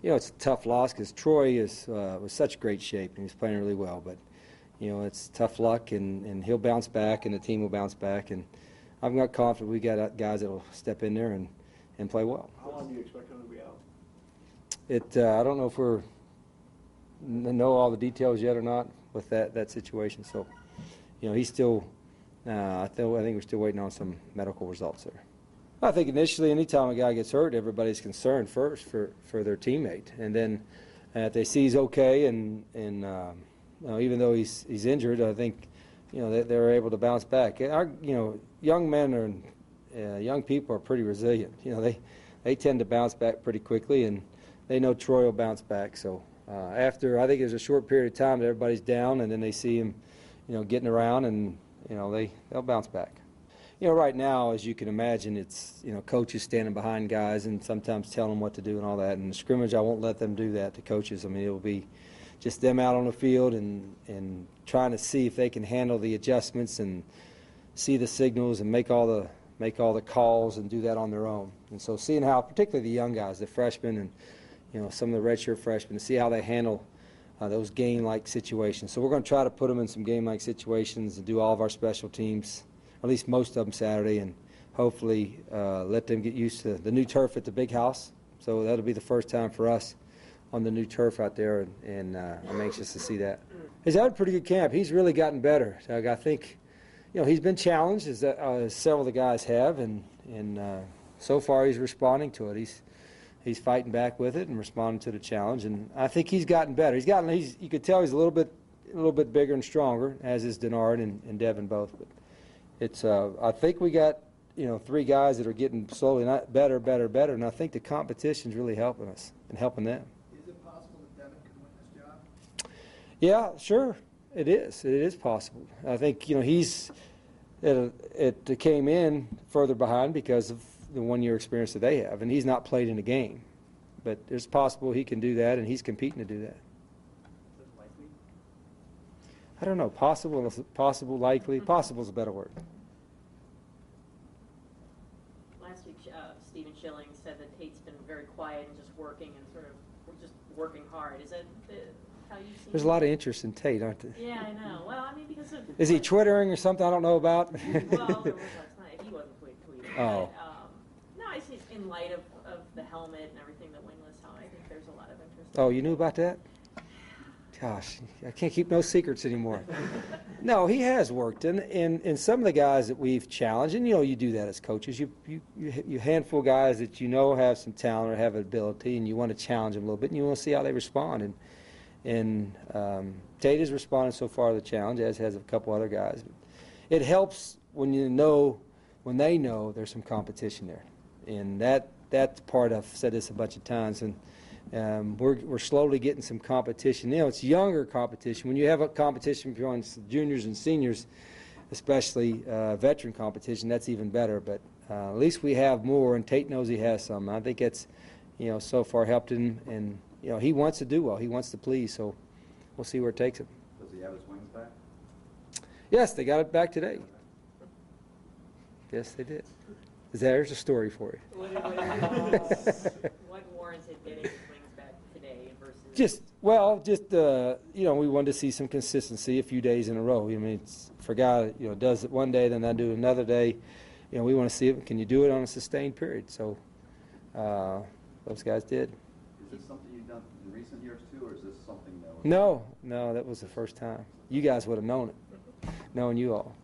you know, it's a tough loss because Troy was such great shape and he's playing really well. But you know, it's tough luck, and he'll bounce back, and the team will bounce back. And I'm not confident we got guys that will step in there and play well. How long do you expect him to be out? I don't know if we know all the details yet or not with that situation. So, you know, he's still. I think we're still waiting on some medical results there. I think initially, anytime a guy gets hurt, everybody's concerned first for their teammate, and then if they see he's okay, and even though he's injured, I think they're able to bounce back. Young men or young people are pretty resilient. They tend to bounce back pretty quickly, and they know Troy will bounce back. So after, I think there's a short period of time that everybody's down, and then they see him, getting around, and they'll bounce back. Right now, as you can imagine, it's, coaches standing behind guys and sometimes telling them what to do and all that. And the scrimmage, I won't let them do that to coaches. I mean, it'll be just them out on the field and trying to see if they can handle the adjustments and see the signals and make all the calls and do that on their own. And so seeing how, particularly the young guys, the freshmen and, some of the redshirt freshmen, to see how they handle those game-like situations. So we're going to try to put them in some game-like situations and do all of our special teams, at least most of them Saturday, and hopefully let them get used to the new turf at the big house. So that'll be the first time for us on the new turf out there, and I'm anxious to see that. He's had a pretty good camp. He's really gotten better. I think, he's been challenged, as several of the guys have, and so far he's responding to it. He's fighting back with it and responding to the challenge, and I think he's gotten better. You could tell he's a little bit bigger and stronger, as is Denard and Devin both. But it's I think we got three guys that are getting slowly better, and I think the competition's really helping us and helping them. Is it possible that Devin could win this job? Yeah, sure, it is. It is possible. I think it came in further behind because of the one-year experience that they have, and he's not played in a game. But it's possible he can do that, and he's competing to do that. Is it likely? I don't know. Possible, likely. Possible is a better word. Last week, Stephen Schilling said that Tate's been very quiet and just working and sort of just working hard. Is that how you see There's a lot of interest in Tate, aren't there? Yeah, I know. Well, I mean, because of... Is he twittering or something I don't know about? Well, there was last night. He wasn't tweeting. Oh. But, no, I see in light of the helmet and everything, the wingless helmet, I think there's a lot of interest. Oh, you knew about that? Gosh, I can't keep no secrets anymore. No, he has worked, and some of the guys that we've challenged, and you do that as coaches. You handful of guys that have some talent or have ability, and you want to challenge them a little bit, and you want to see how they respond. And Tate has responded so far to the challenge, as has a couple other guys. It helps when they know there's some competition there, and that's part. I've said this a bunch of times, and we're slowly getting some competition. It's younger competition. When you have a competition between juniors and seniors, especially veteran competition, that's even better. But at least we have more, and Tate knows he has some. I think it's so far helped him, and he wants to do well. He wants to please. So we'll see where it takes him. Does he have his wings back? Yes, they got it back today. Yes, they did. There's a story for you. What warranted getting his wings back today versus... We wanted to see some consistency a few days in a row. I mean, for a guy that, does it one day, then I do it another day. We want to see it. Can you do it on a sustained period? So those guys did. Is this something you've done in recent years too, or is this something that was... No, that was the first time. You guys would have known it, knowing you all.